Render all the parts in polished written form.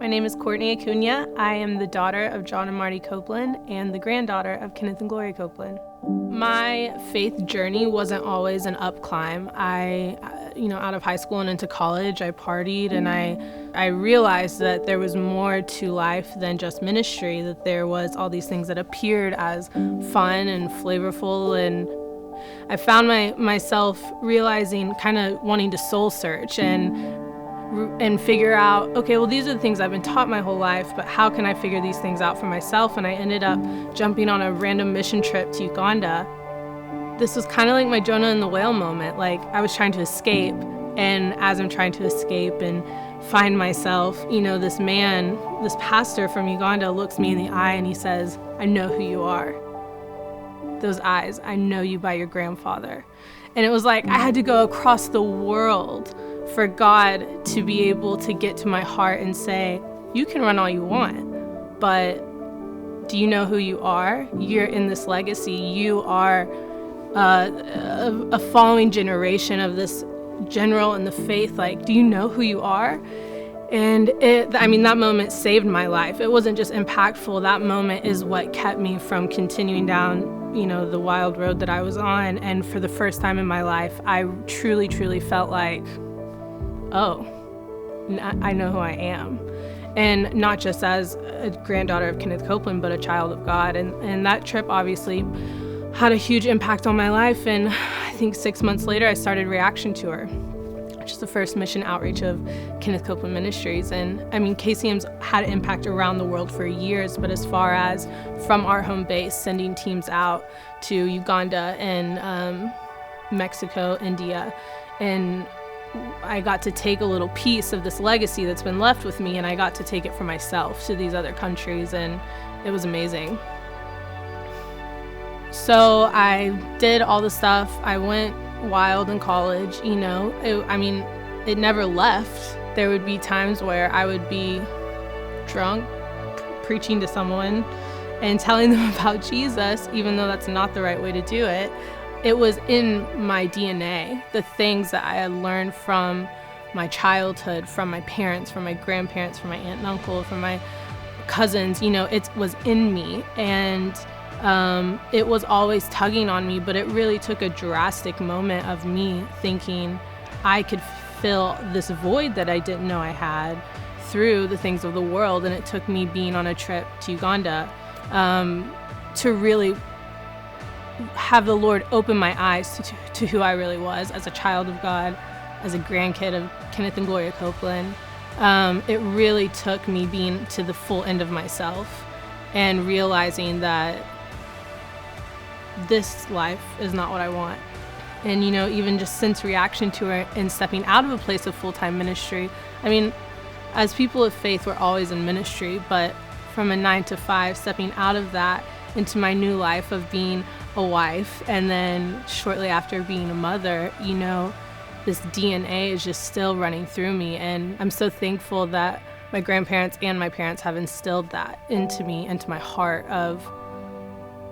My name is Courtney Acuña. I am the daughter of John and Marty Copeland and the granddaughter of Kenneth and Gloria Copeland. My faith journey wasn't always an up climb. Out of high school and into college, I partied and I realized that there was more to life than just ministry, that there was all these things that appeared as fun and flavorful, and I found myself realizing, kind of wanting to soul search and figure out, okay, well, these are the things I've been taught my whole life, but how can I figure these things out for myself? And I ended up jumping on a random mission trip to Uganda. This was kind of like my Jonah and the whale moment. Like, I was trying to escape, and as I'm trying to escape and find myself, this man, this pastor from Uganda looks me in the eye and he says, "I know who you are." Those eyes, "I know you by your grandfather." And it was like I had to go across the world for God to be able to get to my heart and say, "You can run all you want, but do you know who you are? You're in this legacy. You are a following generation of this general in the faith. Like, do you know who you are?" And that moment saved my life. It wasn't just impactful. That moment is what kept me from continuing down the wild road that I was on. And for the first time in my life, I truly, truly felt like, oh, I know who I am. And not just as a granddaughter of Kenneth Copeland, but a child of God. And that trip obviously had a huge impact on my life. And I think 6 months later, I started Reaction Tour, which is the first mission outreach of Kenneth Copeland Ministries. And KCM's had an impact around the world for years, but as far as from our home base, sending teams out to Uganda and Mexico, India, and I got to take a little piece of this legacy that's been left with me, and I got to take it for myself to these other countries, and it was amazing. So I did all the stuff. I went wild in college, it never left. There would be times where I would be drunk, preaching to someone and telling them about Jesus, even though that's not the right way to do it. It was in my DNA, the things that I had learned from my childhood, from my parents, from my grandparents, from my aunt and uncle, from my cousins, it was in me. And it was always tugging on me, but it really took a drastic moment of me thinking I could fill this void that I didn't know I had through the things of the world. And it took me being on a trip to Uganda to really have the Lord open my eyes to who I really was as a child of God, as a grandkid of Kenneth and Gloria Copeland. It really took me being to the full end of myself and realizing that this life is not what I want. And even just since Reaction Tour and stepping out of a place of full-time ministry, as people of faith, we're always in ministry, but from a 9 to 5, stepping out of that into my new life of being a wife, and then shortly after being a mother, this DNA is just still running through me. And I'm so thankful that my grandparents and my parents have instilled that into me, into my heart of,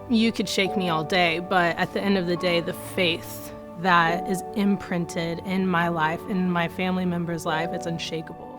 you could shake me all day, but at the end of the day, the faith that is imprinted in my life, in my family member's life, it's unshakable.